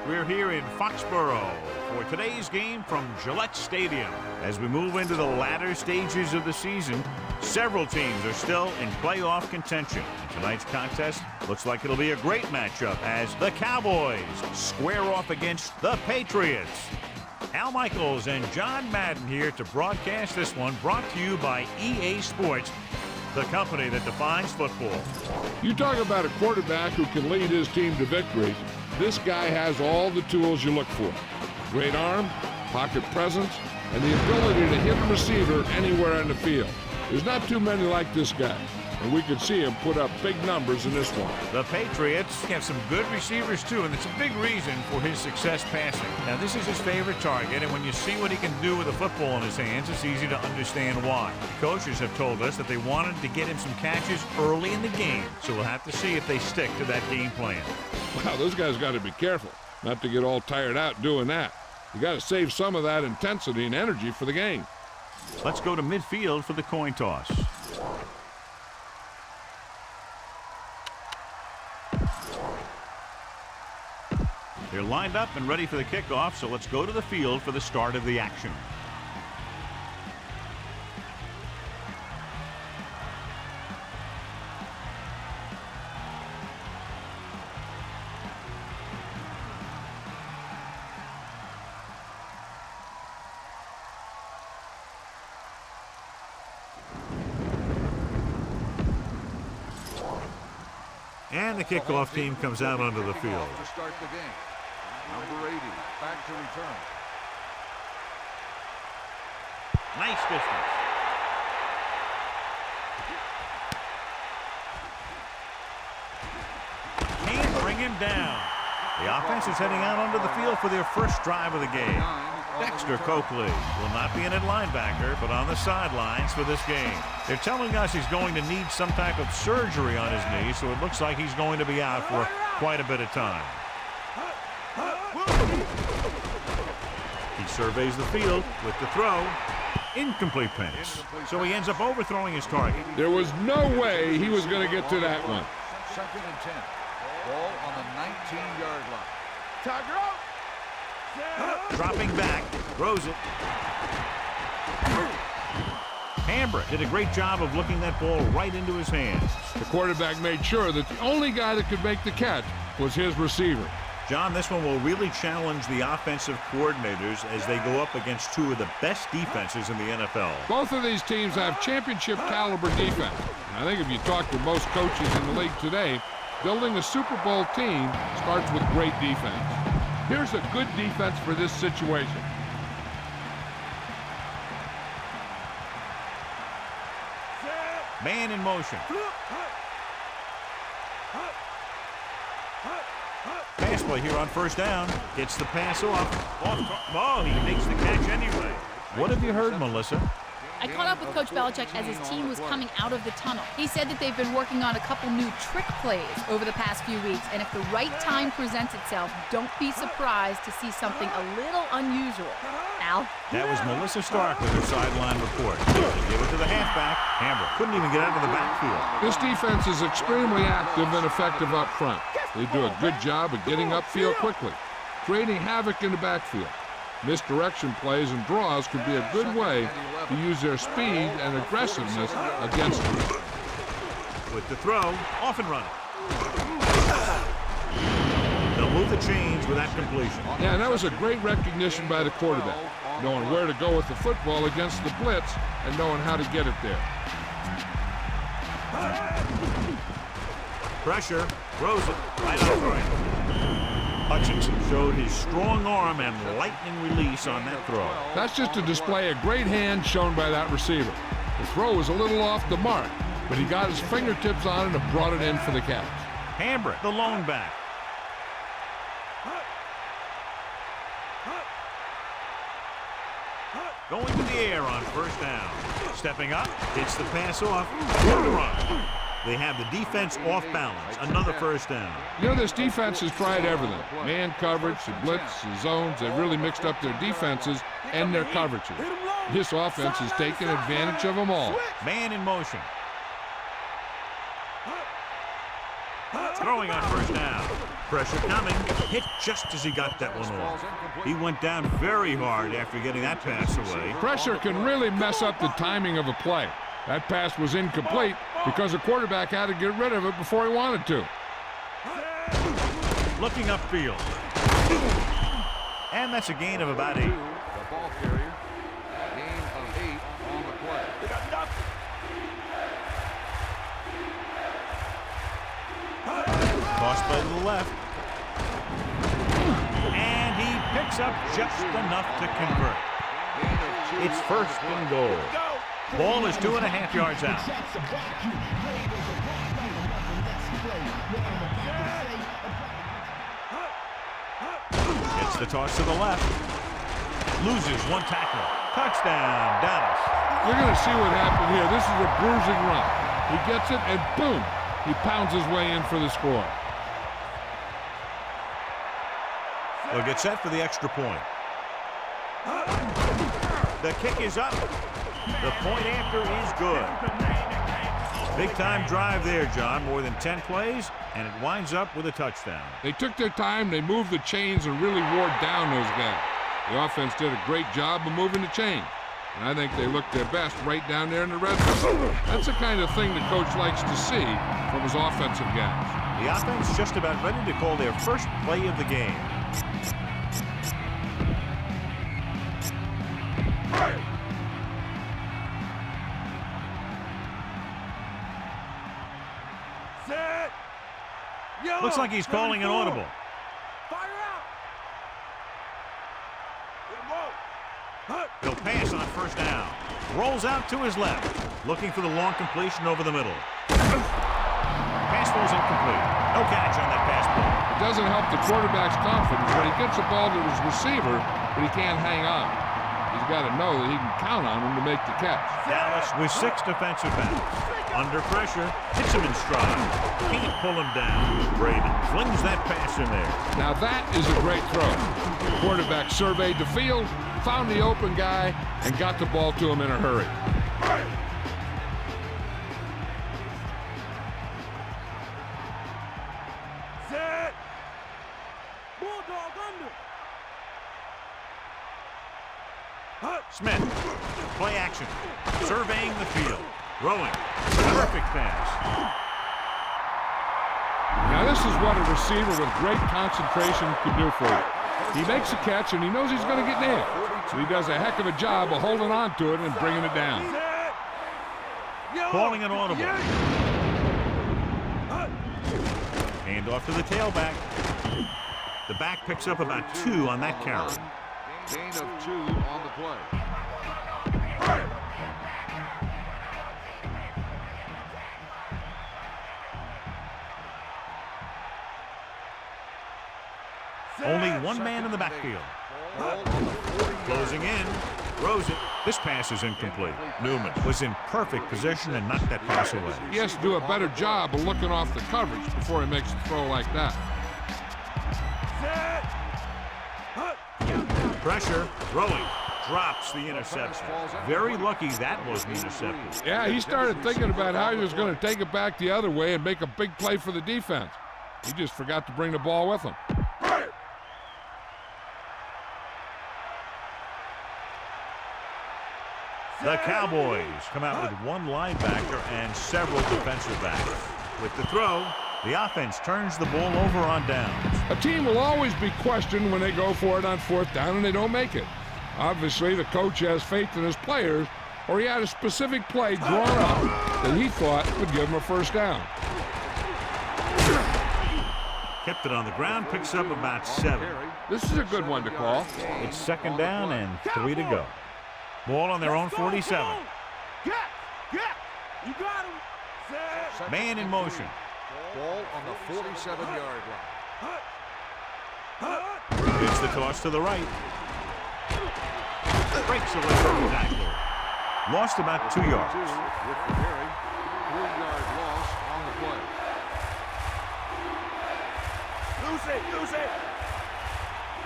We're here in Foxborough for today's game from Gillette Stadium. As we move into the latter stages of the season, several teams are still in playoff contention. Tonight's contest looks like it'll be a great matchup as the Cowboys square off against the Patriots. Al Michaels and John Madden here to broadcast this one, brought to you by EA Sports, the company that defines football. You talk about a quarterback who can lead his team to victory. This guy has all the tools you look for. Great arm, pocket presence, and the ability to hit a receiver anywhere on the field. There's not too many like this guy, and we could see him put up big numbers in this one. The Patriots have some good receivers too, and it's a big reason for his success passing. Now, this is his favorite target, and when you see what he can do with a football in his hands, it's easy to understand why. The coaches have told us that they wanted to get him some catches early in the game, so we'll have to see if they stick to that game plan. Wow, those guys got to be careful not to get all tired out doing that. You got to save some of that intensity and energy for the game. Let's go to midfield for the coin toss. They're lined up and ready for the kickoff, so let's go to the field for the start of the action. And the kickoff team comes out onto the field. To start the game. Number 80, back to return. Nice distance. Can't bring him down. The offense is heading out onto the field for their first drive of the game. Dexter Coakley will not be in at linebacker, but on the sidelines for this game. They're telling us he's going to need some type of surgery on his knee, so it looks like he's going to be out for quite a bit of time. He surveys the field with the throw. Incomplete pass. So he ends up overthrowing his target. There was no way he was going to get to that one. 2nd and 10. Ball on the 19-yard line. Tiger up. Dropping back, throws it. Marhq did a great job of looking that ball right into his hands. The quarterback made sure that the only guy that could make the catch was his receiver. John, this one will really challenge the offensive coordinators as they go up against two of the best defenses in the NFL. Both of these teams have championship caliber defense. And I think if you talk to most coaches in the league today, building a Super Bowl team starts with great defense. Here's a good defense for this situation. Man in motion. Pass play here on first down. Gets the pass off. Oh, he makes the catch anyway. What have you heard, Melissa? I caught up with Coach Belichick as his team was coming out of the tunnel. He said that they've been working on a couple new trick plays over the past few weeks, and if the right time presents itself, don't be surprised to see something a little unusual. Al? That was Melissa Stark with her sideline report. They give it to the halfback. Marhq couldn't even get out of the backfield. This defense is extremely active and effective up front. They do a good job of getting upfield quickly, creating havoc in the backfield. Misdirection plays and draws could be a good way to use their speed and aggressiveness against them. With the throw, off and running. They'll move the chains with that completion. Yeah, and that was a great recognition by the quarterback, knowing where to go with the football against the blitz and knowing how to get it there. Pressure, throws it right out front. Hutchinson showed his strong arm and lightning release on that throw. That's just to display a great hand shown by that receiver. The throw was a little off the mark, but he got his fingertips on it and brought it in for the catch. Marhq, the lone back. Going to the air on first down. Stepping up, hits the pass off, on the run. They have the defense off balance. Another first down. You know, this defense has tried everything. Man coverage, the blitz, the zones. They've really mixed up their defenses and their coverages. This offense has taken advantage of them all. Man in motion. Throwing on first down. Pressure coming. Hit just as he got that one off. He went down very hard after getting that pass away. Pressure can really mess up the timing of a play. That pass was incomplete because the quarterback had to get rid of it before he wanted to. Looking upfield. And that's a gain of about 8. The ball carrier, gain of 8 on the play. Toss play to the left. And he picks up just enough to convert. It's first and goal. Ball is 2.5 yards out. Gets the toss to the left. Loses one tackle. Touchdown, Dallas. You're going to see what happened here. This is a bruising run. He gets it, and boom, he pounds his way in for the score. They'll get set for the extra point. The kick is up. The point after is good. Big-time drive there, John. More than 10 plays, and it winds up with a touchdown. They took their time, they moved the chains, and really wore down those guys. The offense did a great job of moving the chain. And I think they looked their best right down there in the red zone. That's the kind of thing the coach likes to see from his offensive guys. The offense just about ready to call their first play of the game. Looks like he's calling an audible. He'll pass on first down. Rolls out to his left. Looking for the long completion over the middle. Pass ball's incomplete. No catch on that pass ball. It doesn't help the quarterback's confidence when he gets the ball to his receiver, but he can't hang on. He's got to know that he can count on him to make the catch. Dallas with 6 defensive backs. Under pressure, hits him in stride. Can't pull him down. Braden flings that pass in there. Now that is a great throw. The quarterback surveyed the field, found the open guy, and got the ball to him in a hurry. Smith, play action, surveying the field, throwing, perfect pass. Now this is what a receiver with great concentration can do for you. He makes a catch and he knows he's going to get nailed, so he does a heck of a job of holding on to it and bringing it down. Calling an audible. Hand off to the tailback. The back picks up about 2 on that carry. Gain of 2 on the play. Only one man in the backfield. Closing in, throws it. This pass is incomplete. Newman was in perfect position and knocked that pass away. He has to do a better job of looking off the coverage before he makes a throw like that. Pressure, throwing, drops the interception. Very lucky that wasn't intercepted. Yeah, he started thinking about how he was going to take it back the other way and make a big play for the defense. He just forgot to bring the ball with him. The Cowboys come out with 1 linebacker and several defensive backs. With the throw, the offense turns the ball over on downs. A team will always be questioned when they go for it on 4th down and they don't make it. Obviously, the coach has faith in his players, or he had a specific play drawn up that he thought would give him a first down. Kept it on the ground, picks up about 7. This is a good one to call. It's 2nd down and 3 to go. Ball on their own 47. Man in motion. Ball on the 47-yard line. Gets the toss to the right. Breaks the leg of the tackler. Lost about 2 yards. With the carry, 3-yard loss on the play.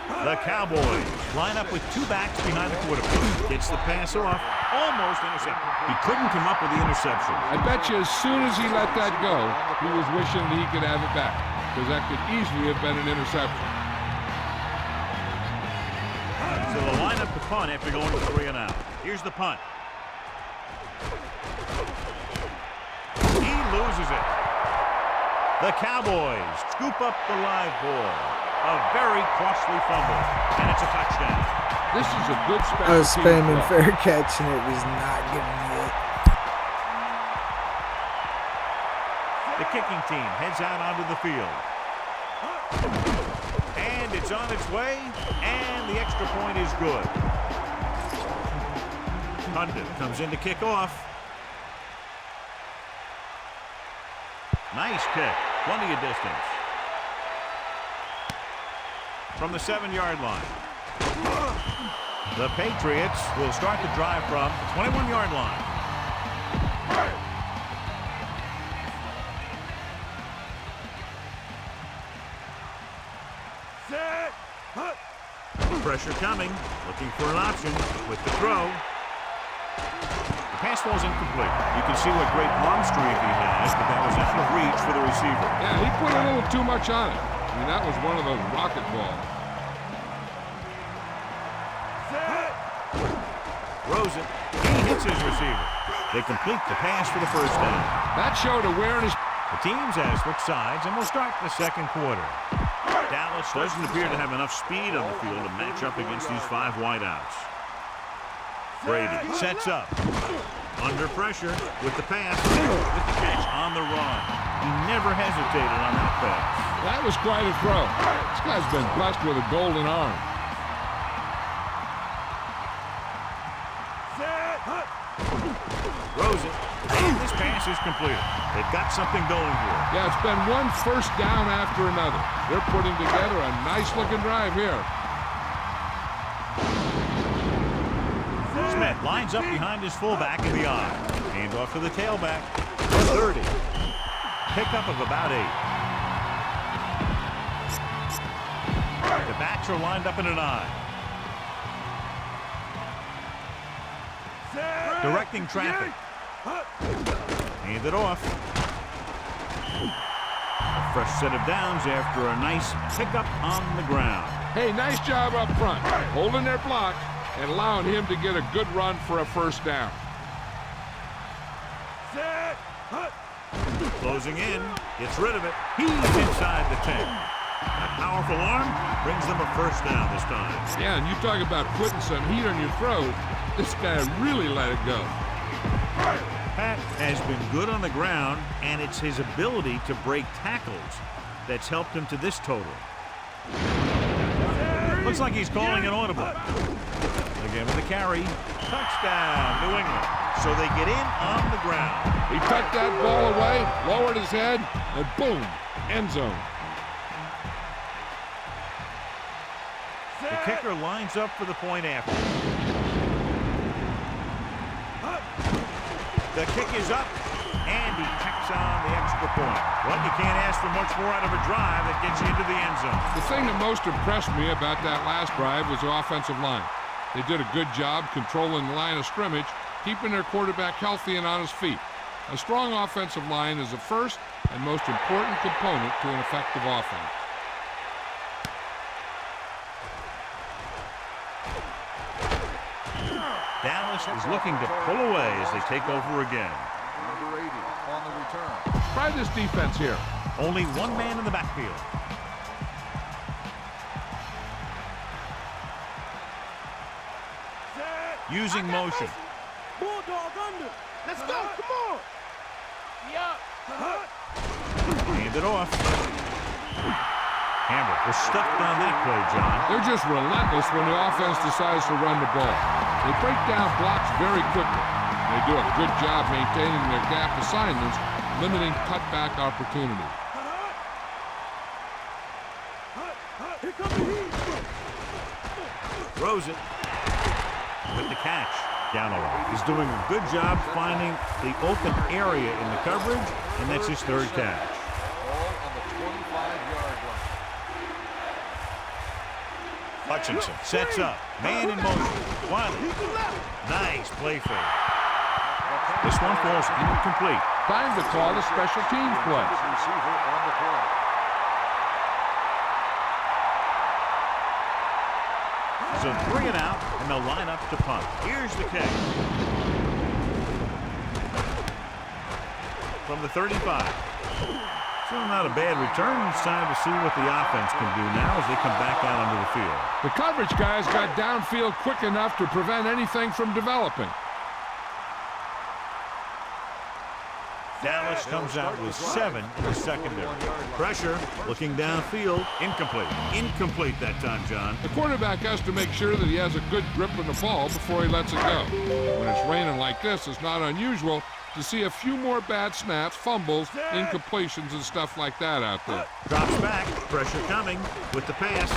The Cowboys line up with two backs behind the quarterback. Gets the pass off, almost intercepted. He couldn't come up with the interception. I bet you as soon as he let that go, he was wishing that he could have it back, because that could easily have been an interception. So they'll line up the punt after going to 3 and out. Here's the punt. He loses it. The Cowboys scoop up the live ball. A very costly fumble, and it's a touchdown. This is a good special I was team spamming play. fair catch and it was not giving me it. The kicking team heads out onto the field. And it's on its way, and the extra point is good. Condon comes in to kick off. Nice kick, plenty of distance. From the 7-yard line. The Patriots will start the drive from the 21-yard line. Pressure coming, looking for an option with the throw. The pass falls incomplete. You can see what great arm strength he has, but that was out of reach for the receiver. Yeah, he put a little too much on it. I mean, that was one of those rocket balls. Throws it. He hits his receiver. They complete the pass for the first down. That showed awareness. The teams have switched sides, and we'll start the second quarter. Dallas doesn't appear to have enough speed on the field to match up against these 5 wideouts. Brady sets up. Under pressure with the pass, with the catch on the run. He never hesitated on that pass. That was quite a throw. This guy's been blessed with a golden arm. Throws it, and this pass is completed. They've got something going here. Yeah, it's been one first down after another. They're putting together a nice-looking drive here. Smith lines up behind his fullback in the eye. Hand off to the tailback. 30. Pickup of about 8. The backs are lined up in an eye. Directing traffic. Hand it off. A fresh set of downs after a nice pickup on the ground. Hey, nice job up front, holding their block and allowing him to get a good run for a first down. Closing in, gets rid of it. He's inside the 10. A powerful arm brings them a first down this time. Yeah, and you talk about putting some heat on your throat. This guy really let it go. Pat has been good on the ground, and it's his ability to break tackles that's helped him to this total. Looks like he's calling an audible. Again with the carry. Touchdown, New England. So they get in on the ground. He tucked that ball away, lowered his head, and boom, end zone. The kicker lines up for the point after. The kick is up, and he tacks on the extra point. Well, you can't ask for much more out of a drive that gets you into the end zone. The thing that most impressed me about that last drive was the offensive line. They did a good job controlling the line of scrimmage, keeping their quarterback healthy and on his feet. A strong offensive line is the first and most important component to an effective offense. Dallas is looking to pull away as they take over again. Number 80 on the return. Try this defense here. Only one man in the backfield. Using motion. Bulldog under. Let's go. Come on. Yeah. Hand it off. Hammer was stuck on that play, John. They're just relentless when the offense decides to run the ball. They break down blocks very quickly. They do a good job maintaining their gap assignments, limiting cutback opportunities. Here comes the heat. Throws it with the catch. Galloway is doing a good job finding the open area in the coverage, and that's his third catch. Ball on the 25-yard line. Hutchinson sets up. Man in motion. Wiley. Nice play fake. This one falls incomplete. Time to call the special teams play. Receiver on the play. So 3 and out, and they'll line up to punt. Here's the kick. From the 35. Still not a bad return. It's time to see what the offense can do now as they come back out onto the field. The coverage guys got downfield quick enough to prevent anything from developing. Dallas comes out with 7 in the secondary. Pressure, looking downfield, incomplete. Incomplete that time, John. The quarterback has to make sure that he has a good grip on the ball before he lets it go. When it's raining like this, it's not unusual to see a few more bad snaps, fumbles, incompletions, and stuff like that out there. Drops back, pressure coming with the pass.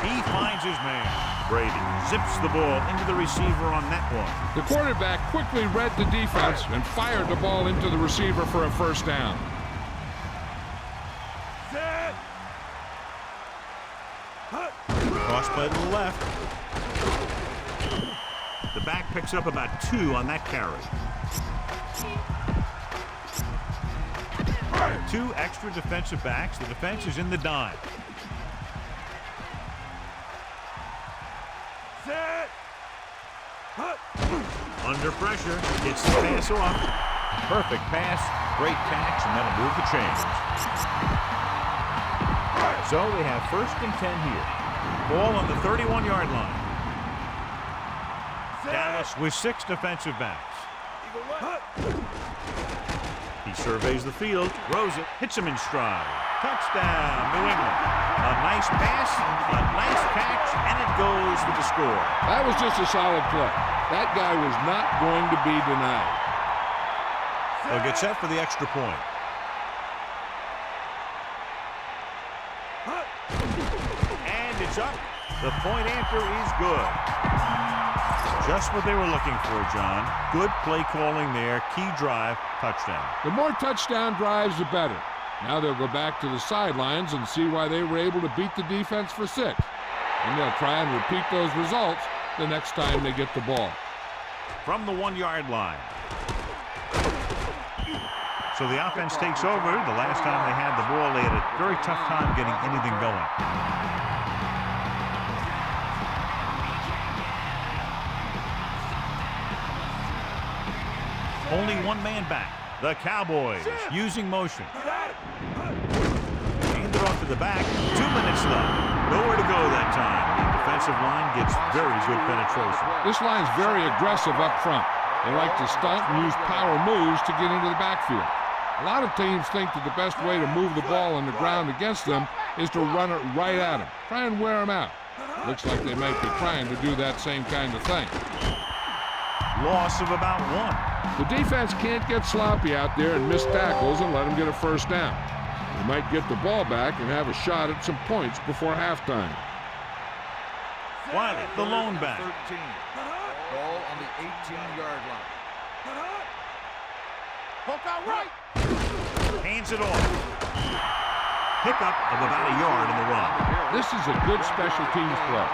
He finds his man. Brady zips the ball into the receiver on that one. The quarterback quickly read the defense and fired the ball into the receiver for a first down. Cross play to the left. The back picks up about 2 on that carry. 2 extra defensive backs. The defense is in the dime. Under pressure, gets the pass off. Perfect pass, great catch, and that'll move the chains. So they have 1st and 10 here. Ball on the 31-yard line. Dallas with 6 defensive backs. He surveys the field, throws it, hits him in stride. Touchdown, New England. A nice pass, a nice catch, and it goes for the score. That was just a solid play. That guy was not going to be denied. They'll get set for the extra point. And it's up. The point after is good. Just what they were looking for, John. Good play calling there. Key drive, touchdown. The more touchdown drives, the better. Now they'll go back to the sidelines and see why they were able to beat the defense for 6. And they'll try and repeat those results the next time they get the ball. From the 1-yard line. So the offense takes over. The last time they had the ball, they had a very tough time getting anything going. Only 1 man back. The Cowboys using motion. Hand it off to the back. 2 minutes left. Nowhere to go that time. The defensive line gets very good penetration. This line's very aggressive up front. They like to stunt and use power moves to get into the backfield. A lot of teams think that the best way to move the ball on the ground against them is to run it right at them. Try and wear them out. Looks like they might be trying to do that same kind of thing. Loss of about 1. The defense can't get sloppy out there and miss tackles and let them get a first down. They might get the ball back and have a shot at some points before halftime. Wiley, the lone back. 13. Ball on the 18-yard line. Poke out right. Hands it off. Pickup of about a yard in the run. This is a good special teams play.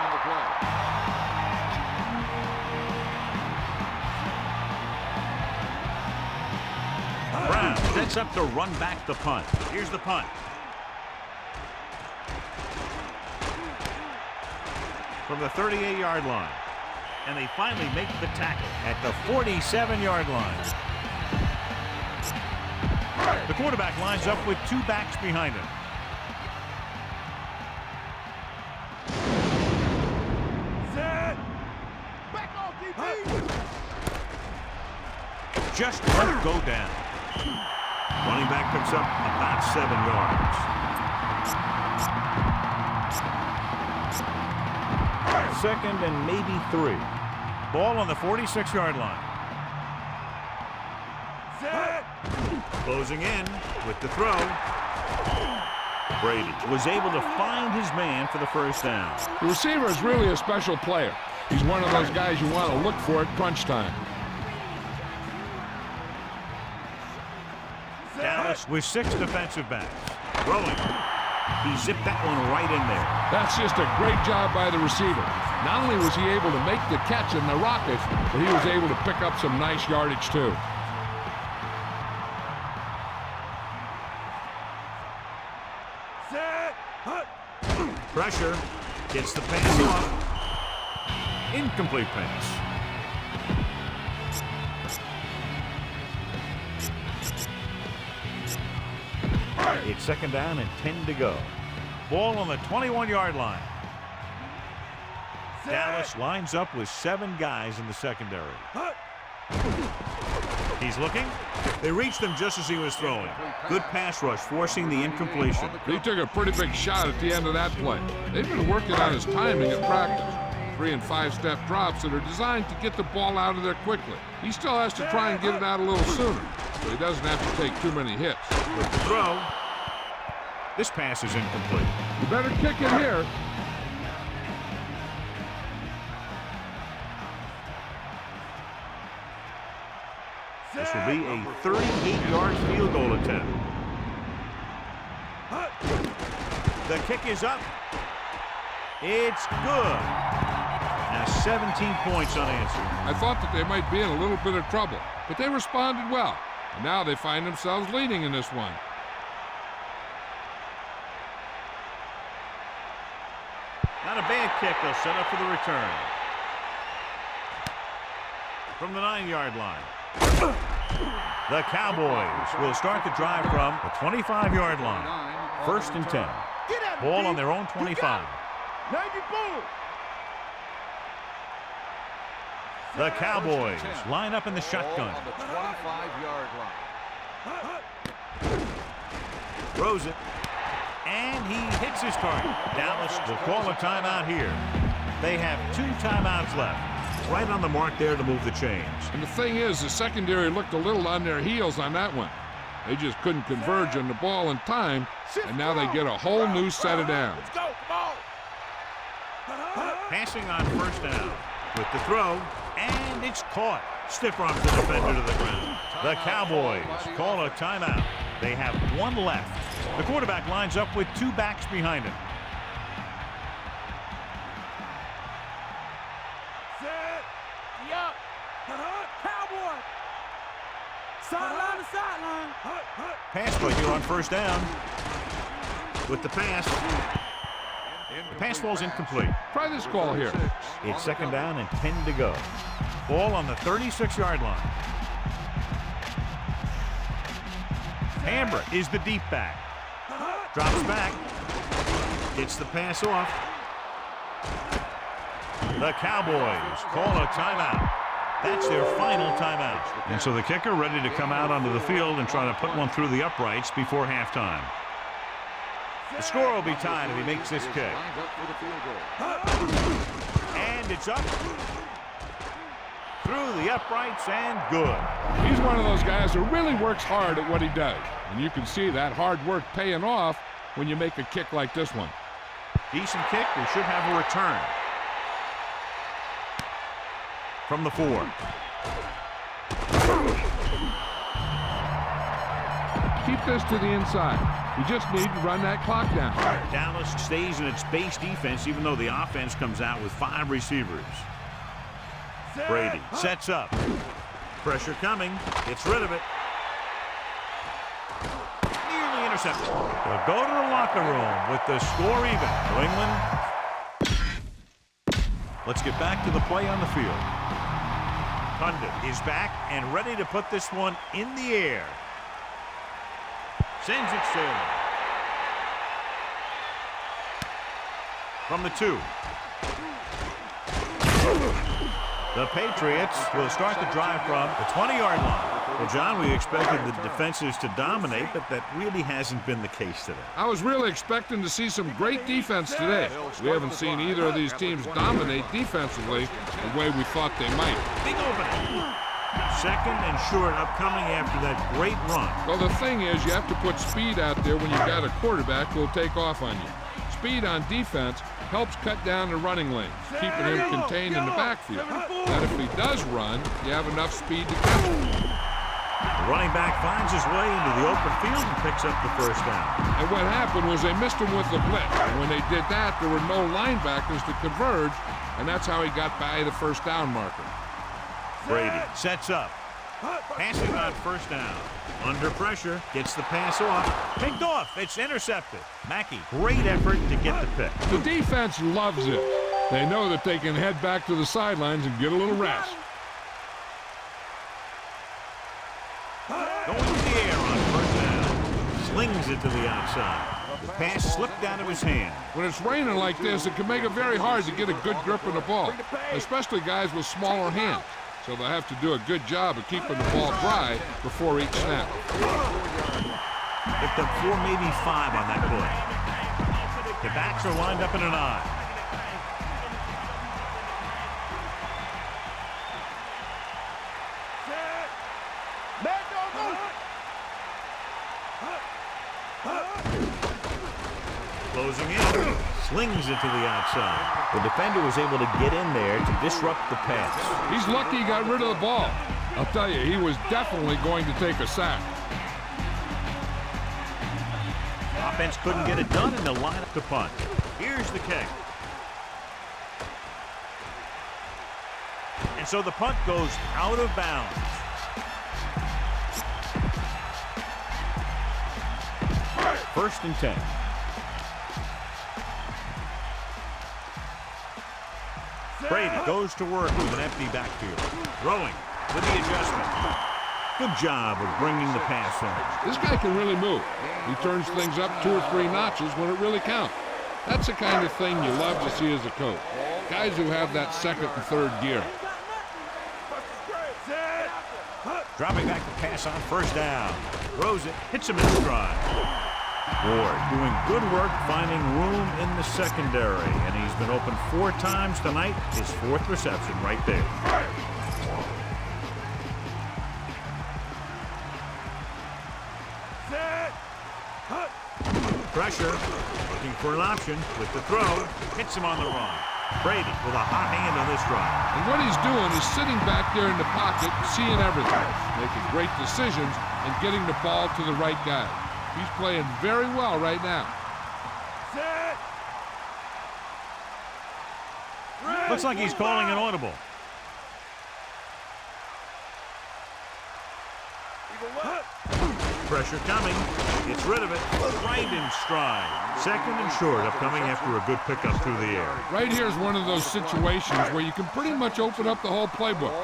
Brown sets up to run back the punt. Here's the punt. From the 38-yard line. And they finally make the tackle at the 47-yard line. The quarterback lines up with 2 backs behind him. Set. Back off, DB. Just won't go down. Running back picks up about 7 yards. Second and maybe 3. Ball on the 46-yard line. Set. Closing in with the throw. Brady was able to find his man for the first down. The receiver is really a special player. He's one of those guys you want to look for at crunch time. Dallas with 6 defensive backs. Throwing. He zipped that one right in there. That's just a great job by the receiver. Not only was he able to make the catch in the rocket, but he was able to pick up some nice yardage too. Pressure. Gets the pass off. Incomplete pass. It's second down and 10 to go. Ball on the 21-yard line. Dallas lines up with 7 guys in the secondary. He's looking. They reached him just as he was throwing. Good pass rush, forcing the incompletion. He took a pretty big shot at the end of that play. They've been working on his timing at practice. 3- and 5-step drops that are designed to get the ball out of there quickly. He still has to try and get it out a little sooner, so he doesn't have to take too many hits. With the throw. This pass is incomplete. You better kick it here. This will be a 38-yard field goal attempt. The kick is up. It's good. Now 17 points unanswered. I thought that they might be in a little bit of trouble, but they responded well. And now they find themselves leading in this one. Not a bad kick. They'll set up for the return. From the 9-yard line. The Cowboys will start the drive from the 25-yard line. 1st and 10. Ball on their own 25. The Cowboys line up in the shotgun. On the 25-yard line. Throws it. And he hits his target. Dallas will call a timeout here. They have 2 timeouts left. Right on the mark there to move the chains. And the thing is, the secondary looked a little on their heels on that one. They just couldn't converge on the ball in time, and now they get a whole new set of downs. Let's go, come on. Passing on 1st down. With the throw, and it's caught. Stiff arms the defender to the ground. The Cowboys call a timeout. They have 1 left. The quarterback lines up with 2 backs behind him. Cowboy. Sideline to sideline. Pass play here on 1st down. With the pass. The pass ball's incomplete. Try this call here. It's 2nd down and 10 to go. Ball on the 36-yard line. Amber is the deep back. Drops back. Gets the pass off. The Cowboys call a timeout. That's their final timeout. And so the kicker ready to come out onto the field and try to put one through the uprights before halftime. The score will be tied if he makes this kick. And it's up. Through the uprights and good. He's one of those guys who really works hard at what he does. And you can see that hard work paying off when you make a kick like this one. Decent kick. We should have a return. From the 4. Keep this to the inside. We just need to run that clock down. Dallas stays in its base defense even though the offense comes out with 5 receivers. Brady sets up. Pressure coming. Gets rid of it. Nearly intercepted. They'll go to the locker room with the score even. New England. Let's get back to the play on the field. Condon is back and ready to put this one in the air. Sends it sailing. From the 2. The Patriots will start the drive from the 20-yard line. Well, John, we expected the defenses to dominate, but that really hasn't been the case today. I was really expecting to see some great defense today. We haven't seen either of these teams dominate defensively the way we thought they might. Big opening. 2nd and short upcoming after that great run. Well, the thing is, you have to put speed out there when you've got a quarterback who will take off on you. Speed on defense helps cut down the running lanes, keeping him contained in the backfield. And if he does run, you have enough speed to catch him. The running back finds his way into the open field and picks up the first down. And what happened was they missed him with the blitz. And when they did that, there were no linebackers to converge, and that's how he got by the first down marker. Brady sets up. Passing on first down. Under pressure, gets the pass off. Picked off. It's intercepted. Mackey, great effort to get the pick. The defense loves it. They know that they can head back to the sidelines and get a little rest. Going to the air on first down. Slings it to the outside. The pass slipped out of his hand. When it's raining like this, it can make it very hard to get a good grip on the ball, especially guys with smaller hands. So they'll have to do a good job of keeping the ball dry before each snap. Picked up 4, maybe 5 on that play. The backs are lined up in an I. Closing in, slings it to the outside. The defender was able to get in there to disrupt the pass. He's lucky he got rid of the ball. I'll tell you, he was definitely going to take a sack. Offense couldn't get it done, and they'll line up to punt. Here's the kick. And so the punt goes out of bounds. First and 10. Brady goes to work with an empty backfield. Throwing with the adjustment. Good job of bringing the pass in. This guy can really move. He turns things up 2 or 3 notches when it really counts. That's the kind of thing you love to see as a coach. Guys who have that second and third gear. Dropping back the pass on first down. Throws it, hits him in stride. Ward doing good work finding room in the secondary, and he's been open 4 times tonight. His 4th reception right there. Pressure, looking for an option with the throw. Hits him on the run. Brady with a hot hand on this drive. And what he's doing is sitting back there in the pocket, seeing everything, making great decisions, and getting the ball to the right guy. He's playing very well right now. Looks like he's calling an audible. Pressure coming. Gets rid of it. Right in stride. Second and short upcoming after a good pickup through the air. Right here is one of those situations where you can pretty much open up the whole playbook.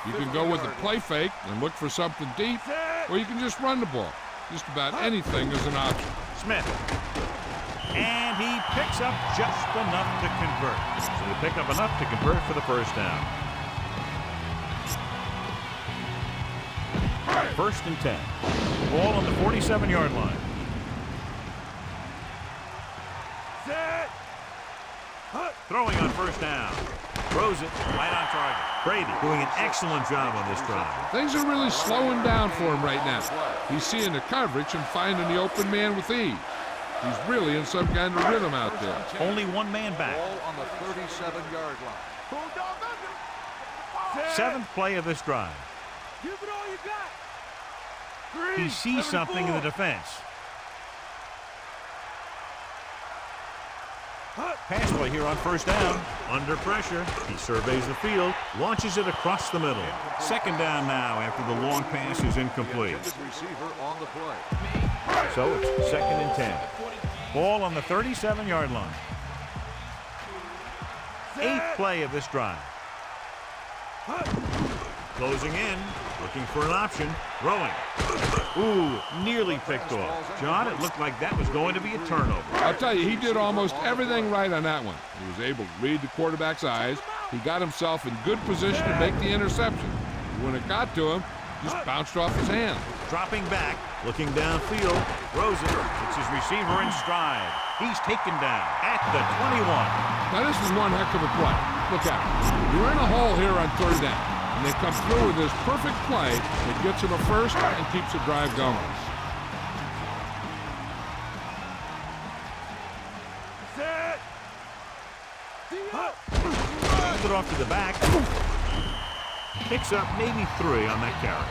You can go with the play fake and look for something deep, or you can just run the ball. Just about anything is an option. Smith. And he picks up just enough to convert. So they pick up enough to convert for the first down. First and 10. Ball on the 47-yard line. Throwing on first down. Throws it right on target. Brady doing an excellent job on this drive. Things are really slowing down for him right now. He's seeing the coverage and finding the open man with ease. He's really in some kind of rhythm out there. Only 1 man back. Ball on the 37-yard line. 7th play of this drive. Give it all you got. He sees something in the defense. Pass play here on first down. Under pressure. He surveys the field. Launches it across the middle. Second down now after the long pass is incomplete. Receiver on the play. So it's 2nd and 10. Ball on the 37-yard line. 8th play of this drive. Closing in. Looking for an option. Throwing. Ooh, nearly picked off. John, it looked like that was going to be a turnover. I'll tell you, he did almost everything right on that one. He was able to read the quarterback's eyes. He got himself in good position to make the interception. When it got to him, just bounced off his hand. Dropping back, looking downfield, throws it. It's his receiver in stride. He's taken down at the 21. Now this is one heck of a play. Look at it. You're in a hole here on 3rd down. And they come through with this perfect play that gets him a first and keeps the drive going. Hands it off to the back. Picks up maybe 3 on that carry.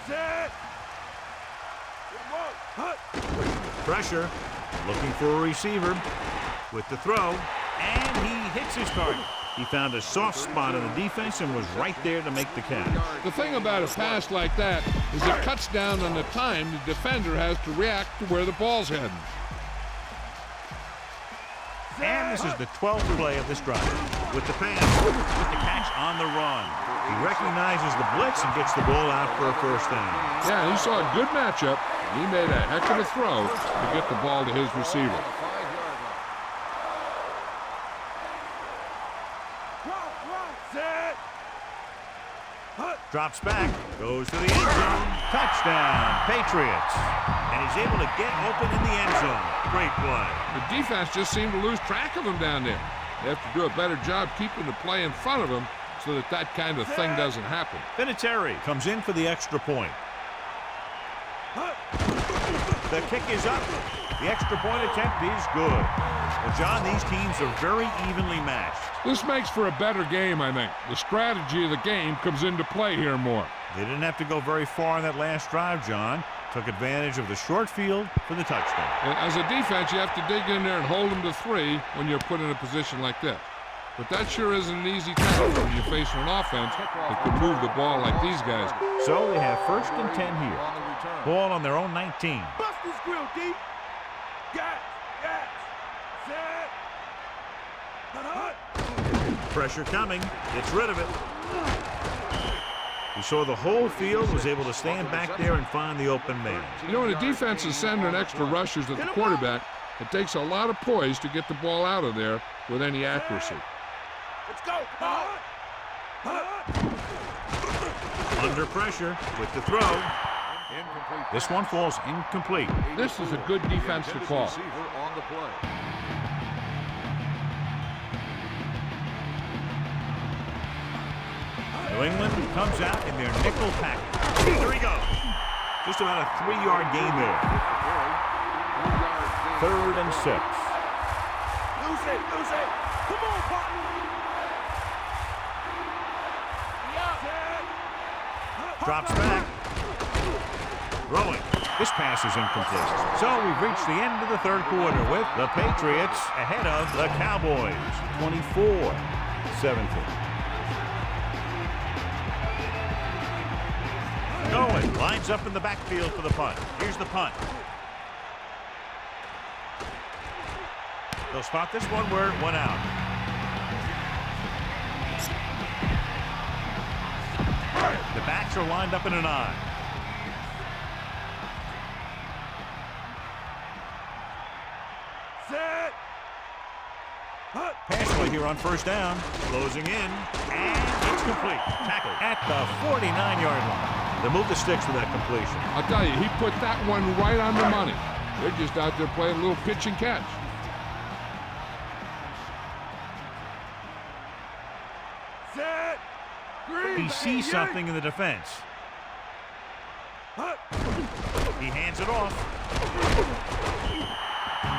Set. Pressure, looking for a receiver with the throw, and he hits his target. He found a soft spot in the defense and was right there to make the catch. The thing about a pass like that is it cuts down on the time the defender has to react to where the ball's heading. And this is the 12th play of this drive. With the pass, with the catch on the run. He recognizes the blitz and gets the ball out for a first down. Yeah, he saw a good matchup. He made a heck of a throw to get the ball to his receiver. Drops back, goes to the end zone. Touchdown, Patriots. And he's able to get open in the end zone. Great play. The defense just seemed to lose track of him down there. They have to do a better job keeping the play in front of him so that that kind of thing doesn't happen. Vinatieri comes in for the extra point. The kick is up. The extra point attempt is good. Well, John, these teams are very evenly matched. This makes for a better game, I think. The strategy of the game comes into play here more. They didn't have to go very far on that last drive, John. Took advantage of the short field for the touchdown. As a defense, you have to dig in there and hold them to 3 when you're put in a position like this. But that sure isn't an easy task when you're facing an offense that can move the ball like these guys. So they have 1st and 10 here. Ball on their own 19. Bust this grill, D. Got. Set. Pressure coming. Gets rid of it. He saw the whole field, was able to stand back there and find the open man. You know, when a defense is sending extra rushers at the quarterback, it takes a lot of poise to get the ball out of there with any accuracy. Let's go. Come on. Under pressure with the throw. This one falls incomplete. This is a good defense to call. New England comes out in their nickel package. Here he goes. Just about a 3-yard gain there. 3rd and 6. Lose it. Come on, partner. Drops back. Throwing. This pass is incomplete. So we've reached the end of the 3rd quarter with the Patriots ahead of the Cowboys. 24-17. Going, lines up in the backfield for the punt. Here's the punt. They'll spot this one where it went out. The backs are lined up in an I. Set. Pass play here on 1st down. Closing in. And it's complete. Tackle at the 49-yard line. They move the sticks with that completion. I'll tell you, he put that one right on the money. They're just out there playing a little pitch and catch. Set. He sees something in the defense. He hands it off.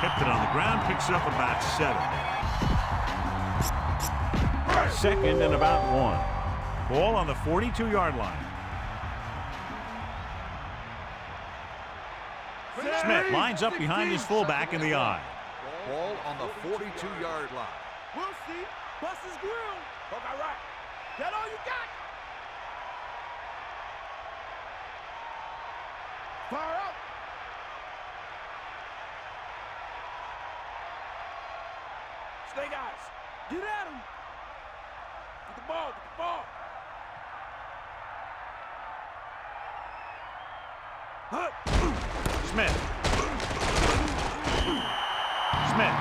Kept it on the ground, picks it up about 7. 2nd and about 1. Ball on the 42-yard line. Smith lines up behind his fullback in the I. Ball on the 42-yard line. We'll see. Bust his grill. Okay, right. That all you got? Fire up. Snake eyes. Get at him. Get the ball. Smith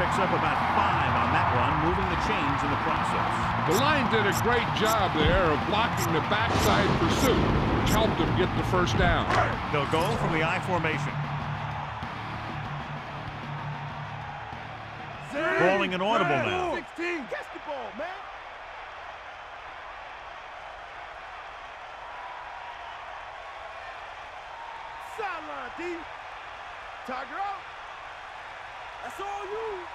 picks up about 5 on that run, moving the chains in the process. The line did a great job there of blocking the backside pursuit, which helped them get the 1st down. They'll go from the I formation. Calling an audible now. 16. Catch the ball, man. Sideline, D. Tiger out. That's all you.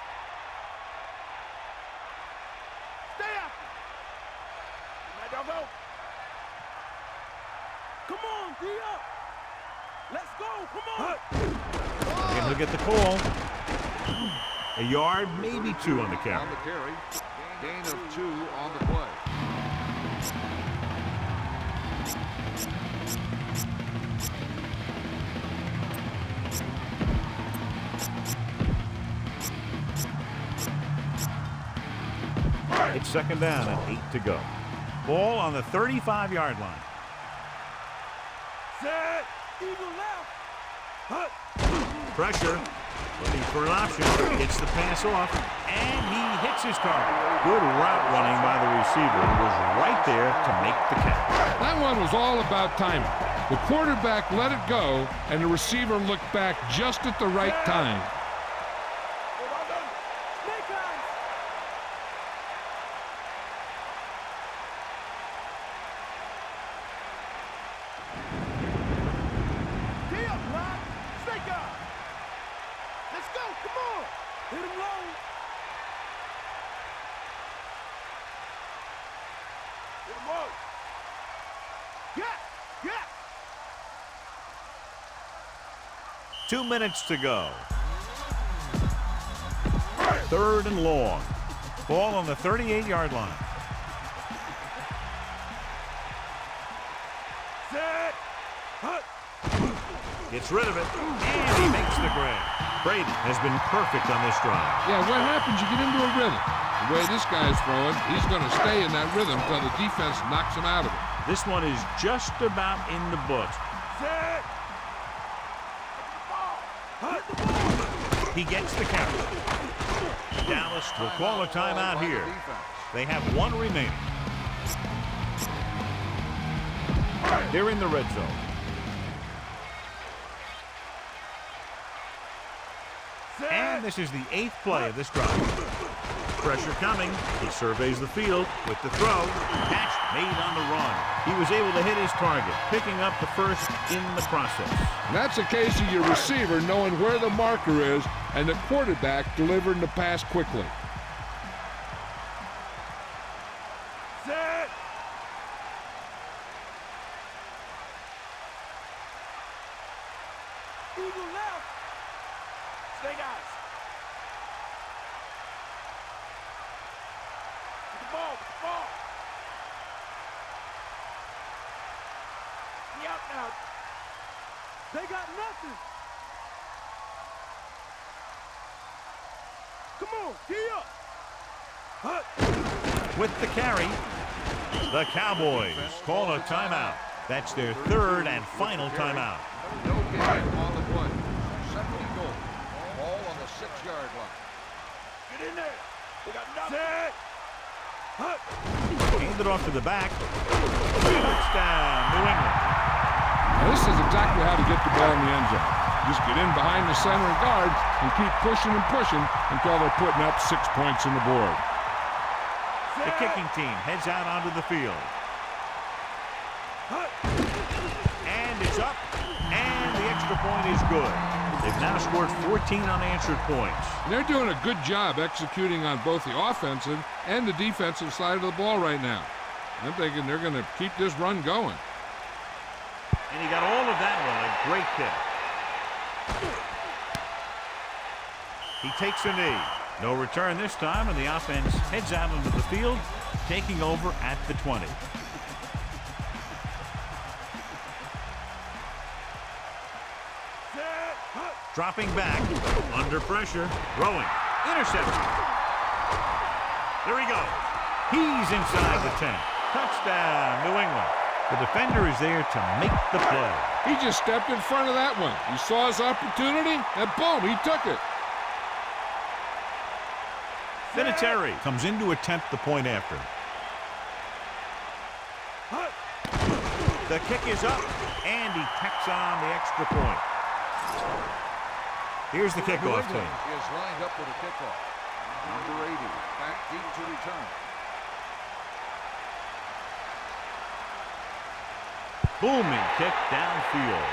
Stay after. Let y'all go. Come on, D up. Let's go. Come on. And he'll get the call. A yard, maybe 2 on the carry. On the carry. Gain of 2 on the play. It's second down and 8 to go. Ball on the 35-yard line. Set. Eagle left. Pressure. Looking for an option. Gets the pass off. And he hits his target. Good route running by the receiver, who was right there to make the catch. That one was all about timing. The quarterback let it go, and the receiver looked back just at the right time. Snake eyes. Tee up, Rod. Snake eyes. Let's go. Come on. Hit him low. Hit him low. Yeah. 2 minutes to go. Third and long. Ball on the 38-yard line. Set. Gets rid of it, and he makes the grab. Brady has been perfect on this drive. Yeah, what happens? You get into a rhythm. The way this guy's throwing, he's going to stay in that rhythm until the defense knocks him out of it. This one is just about in the books. Set. He gets the count. Dallas will call a timeout here. They have 1 remaining. They're in the red zone. And this is the 8th play of this drive. Pressure coming. He surveys the field with the throw. Catch made on the run. He was able to hit his target, picking up the first in the process. And that's a case of your receiver knowing where the marker is and the quarterback delivering the pass quickly. Set. Eagle left. Snake eyes. Get the ball. Be out now. They got nothing. Come on, gee up. With the carry, the Cowboys call a timeout. That's their 3rd and final timeout. No gain on the play. 2nd and goal. Ball on the 6-yard line. Get in there. We got nothing. Set. Hand it off to the back. Touchdown, New England. Now, this is exactly how to get the ball in the end zone. Just get in behind the center and guards and keep pushing and pushing until they're putting up 6 points on the board. The kicking team heads out onto the field. And it's up. And the extra point is good. They've now scored 14 unanswered points. And they're doing a good job executing on both the offensive and the defensive side of the ball right now. I'm thinking they're going to keep this run going. And he got all of that one. A great kick. He takes a knee. No return this time, and the offense heads out onto the field, taking over at the 20. Dropping back, under pressure, throwing, interception. There he goes. He's inside the 10. Touchdown, New England. The defender is there to make the play. He just stepped in front of that one. He saw his opportunity, and boom, he took it. Vinatieri comes in to attempt the point after. The kick is up, and he tacks on the extra point. Here's the kickoff team. Is lined up for the kickoff. Number 80, back deep to return. Booming kick downfield.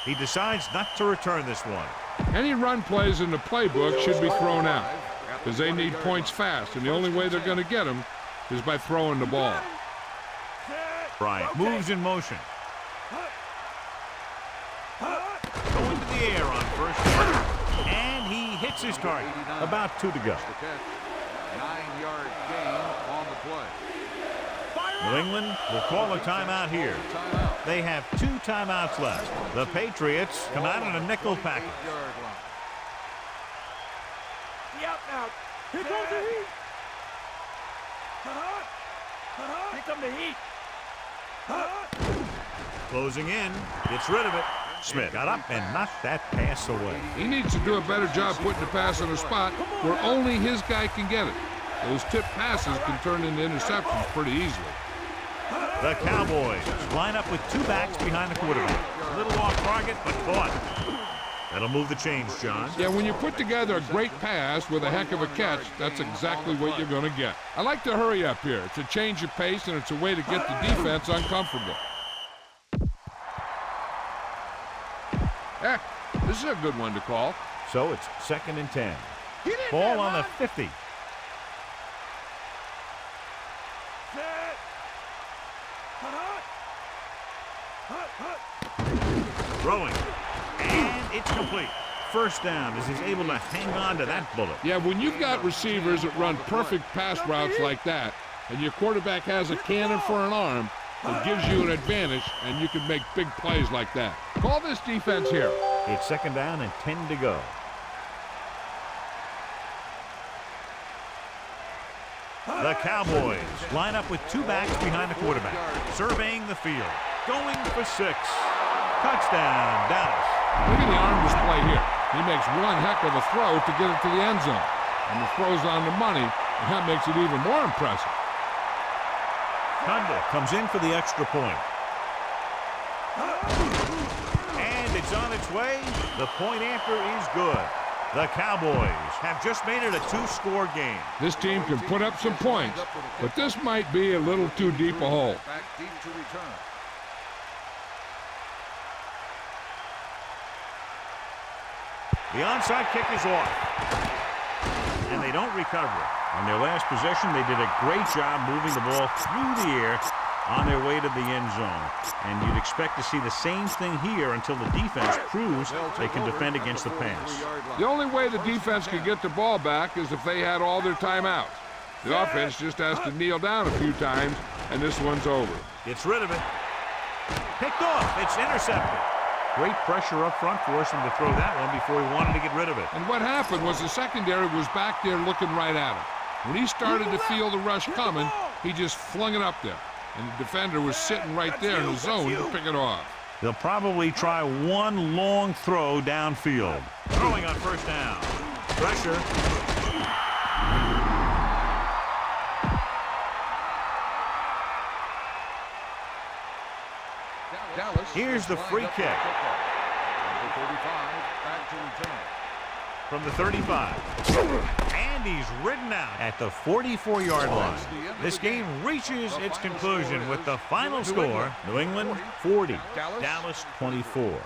He decides not to return this one. Any run plays in the playbook should be thrown out because they need points fast, and the only way they're going to get them is by throwing the ball. Bryant moves in motion. Going to the air on first down. And he hits his target. About 2 to go. 9-yard gain on the play. New England will call a timeout here. They have 2 timeouts left. The Patriots come out in a nickel package. Out now. Here comes the heat. Here come the heat. Closing in. Gets rid of it. Smith got up and knocked that pass away. He needs to do a better job putting the pass in a spot where only his guy can get it. Those tip passes can turn into interceptions pretty easily. The Cowboys line up with 2 backs behind the quarterback. A little off target, but caught. That'll move the chains, John. Yeah, when you put together a great pass with a heck of a catch, that's exactly what you're going to get. I like to hurry up here. It's a change of pace, and it's a way to get the defense uncomfortable. This is a good one to call. So it's 2nd and 10. Ball on the 50. Throwing. And it's complete. First down as he's able to hang on to that bullet. Yeah, when you've got receivers that run perfect pass routes like that, and your quarterback has a cannon for an arm, it gives you an advantage, and you can make big plays like that. Call this defense here. It's 2nd down and 10 to go. The Cowboys line up with 2 backs behind the quarterback, surveying the field, going for 6. Touchdown, Dallas. Look at the arm display here. He makes one heck of a throw to get it to the end zone. And the throw's on the money, and that makes it even more impressive. Honda comes in for the extra point. And it's on its way. The point after is good. The Cowboys have just made it a 2-score game. This team can put up some points, but this might be a little too deep a hole. Back deep to return. The onside kick is off. And they don't recover it. On their last possession, they did a great job moving the ball through the air on their way to the end zone. And you'd expect to see the same thing here until the defense proves they can defend against the pass. The only way the defense can get the ball back is if they had all their timeouts. The offense just has to kneel down a few times, and this one's over. Gets rid of it. Picked off. It's intercepted. Great pressure up front forced him to throw that one before he wanted to get rid of it. And what happened was the secondary was back there looking right at him. When he started to feel the rush coming, he just flung it up there. And the defender was sitting right there in the zone to pick it off. They'll probably try one long throw downfield. Throwing on first down. Pressure. Here's the free kick. Number 35, back to return. From the 35. And he's ridden out at the 44-yard line. This game reaches its conclusion with the final score, New England 40, Dallas 24.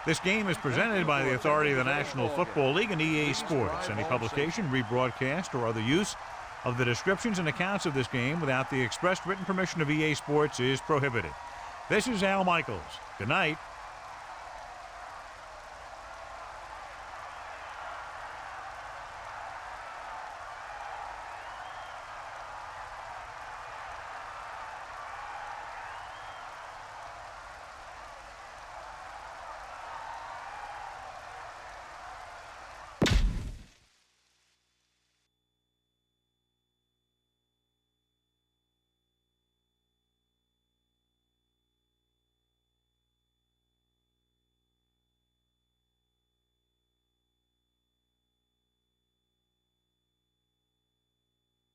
This game is presented by the authority of the National Football League and EA Sports. Any publication, rebroadcast, or other use of the descriptions and accounts of this game without the express written permission of EA Sports is prohibited. This is Al Michaels. Good night.